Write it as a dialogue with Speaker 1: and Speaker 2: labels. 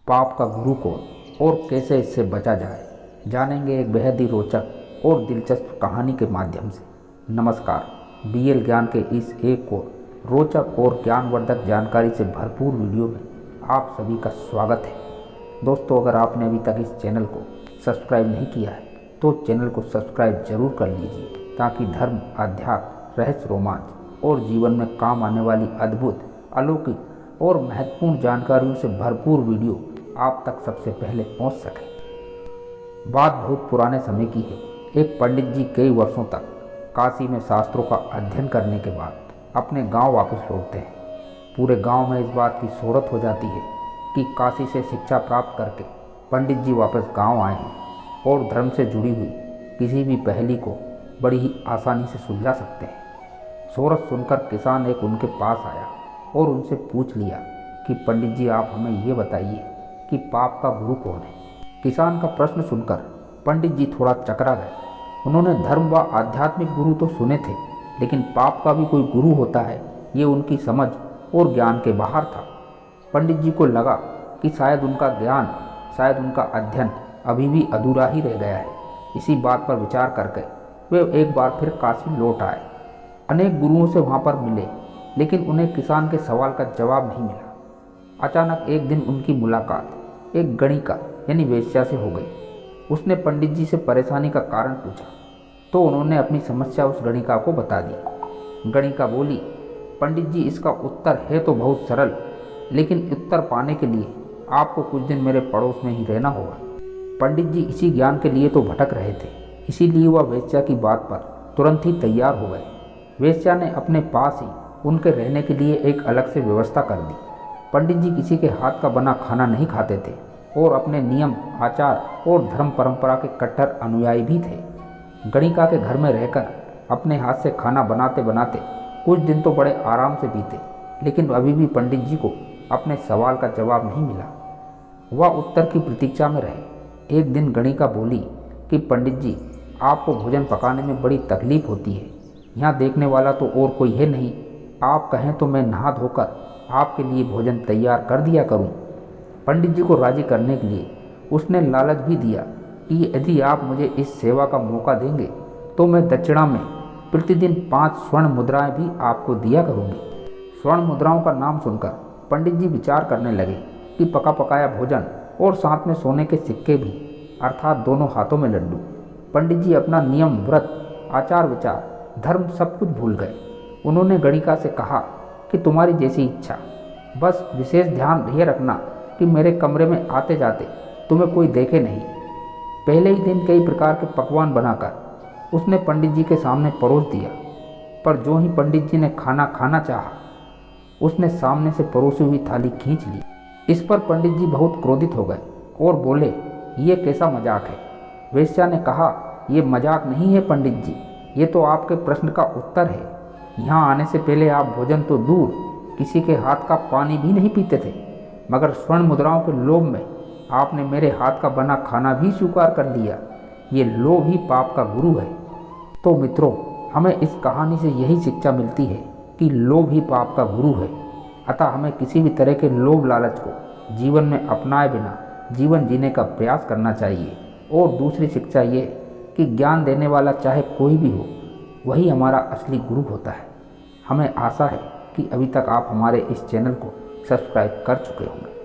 Speaker 1: पाप का गुरु कौन और कैसे इससे बचा जाए, जानेंगे एक बेहद ही रोचक और दिलचस्प कहानी के माध्यम से। नमस्कार, बीएल ज्ञान के इस एक और रोचक और ज्ञानवर्धक जानकारी से भरपूर वीडियो में आप सभी का स्वागत है। दोस्तों, अगर आपने अभी तक इस चैनल को सब्सक्राइब नहीं किया है तो चैनल को सब्सक्राइब जरूर कर लीजिए, ताकि धर्म, अध्यात्म, रहस्य, रोमांच और जीवन में काम आने वाली अद्भुत, अलौकिक और महत्वपूर्ण जानकारियों से भरपूर वीडियो आप तक सबसे पहले पहुंच सके। बात बहुत पुराने समय की है। एक पंडित जी कई वर्षों तक काशी में शास्त्रों का अध्ययन करने के बाद अपने गांव वापस लौटते हैं। पूरे गांव में इस बात की शोहरत हो जाती है कि काशी से शिक्षा प्राप्त करके पंडित जी वापस गांव आए हैं और धर्म से जुड़ी हुई किसी भी पहेली को बड़ी ही आसानी से सुलझा सकते हैं। शोहरत सुनकर किसान एक उनके पास आया और उनसे पूछ लिया कि पंडित जी, आप हमें ये बताइए कि पाप का गुरु कौन है। किसान का प्रश्न सुनकर पंडित जी थोड़ा चकरा गए। उन्होंने धर्म व आध्यात्मिक गुरु तो सुने थे, लेकिन पाप का भी कोई गुरु होता है, ये उनकी समझ और ज्ञान के बाहर था। पंडित जी को लगा कि शायद उनका ज्ञान, शायद उनका अध्ययन अभी भी अधूरा ही रह गया है। इसी बात पर विचार करके वे एक बार फिर काशी लौट आए। अनेक गुरुओं से वहाँ पर मिले, लेकिन उन्हें किसान के सवाल का जवाब नहीं मिला। अचानक एक दिन उनकी मुलाकात एक गणिका यानी वेश्या से हो गई। उसने पंडित जी से परेशानी का कारण पूछा तो उन्होंने अपनी समस्या उस गणिका को बता दी। गणिका बोली, पंडित जी, इसका उत्तर है तो बहुत सरल, लेकिन उत्तर पाने के लिए आपको कुछ दिन मेरे पड़ोस में ही रहना होगा। पंडित जी इसी ज्ञान के लिए तो भटक रहे थे, इसीलिए वह वेश्या की बात पर तुरंत ही तैयार हो गए। वेश्या ने अपने पास ही उनके रहने के लिए एक अलग से व्यवस्था कर दी। पंडित जी किसी के हाथ का बना खाना नहीं खाते थे और अपने नियम, आचार और धर्म परंपरा के कट्टर अनुयायी भी थे। गणिका के घर में रहकर अपने हाथ से खाना बनाते बनाते कुछ दिन तो बड़े आराम से बीते, लेकिन अभी भी पंडित जी को अपने सवाल का जवाब नहीं मिला। वह उत्तर की प्रतीक्षा में रहे। एक दिन गणिका बोली कि पंडित जी, आपको भोजन पकाने में बड़ी तकलीफ होती है। यहाँ देखने वाला तो और कोई है नहीं। आप कहें तो मैं नहा धोकर आपके लिए भोजन तैयार कर दिया करूं। पंडित जी को राजी करने के लिए उसने लालच भी दिया कि यदि आप मुझे इस सेवा का मौका देंगे तो मैं दक्षिणा में प्रतिदिन 5 स्वर्ण मुद्राएं भी आपको दिया करूंगी। स्वर्ण मुद्राओं का नाम सुनकर पंडित जी विचार करने लगे कि पका पकाया भोजन और साथ में सोने के सिक्के भी, अर्थात दोनों हाथों में लड्डू। पंडित जी अपना नियम, व्रत, आचार विचार, धर्म सब कुछ भूल गए। उन्होंने गणिका से कहा कि तुम्हारी जैसी इच्छा, बस विशेष ध्यान ये रखना कि मेरे कमरे में आते जाते तुम्हें कोई देखे नहीं। पहले ही दिन कई प्रकार के पकवान बनाकर उसने पंडित जी के सामने परोस दिया, पर जो ही पंडित जी ने खाना खाना चाहा, उसने सामने से परोसी हुई थाली खींच ली। इस पर पंडित जी बहुत क्रोधित हो गए और बोले, ये कैसा मजाक है। वेश्या ने कहा, ये मजाक नहीं है पंडित जी, ये तो आपके प्रश्न का उत्तर है। यहाँ आने से पहले आप भोजन तो दूर, किसी के हाथ का पानी भी नहीं पीते थे, मगर स्वर्ण मुद्राओं के लोभ में आपने मेरे हाथ का बना खाना भी स्वीकार कर लिया। ये लोभ ही पाप का गुरु है। तो मित्रों, हमें इस कहानी से यही शिक्षा मिलती है कि लोभ ही पाप का गुरु है। अतः हमें किसी भी तरह के लोभ लालच को जीवन में अपनाए बिना जीवन जीने का प्रयास करना चाहिए। और दूसरी शिक्षा ये कि ज्ञान देने वाला चाहे कोई भी हो, वही हमारा असली गुरु होता है। हमें आशा है कि अभी तक आप हमारे इस चैनल को सब्सक्राइब कर चुके होंगे।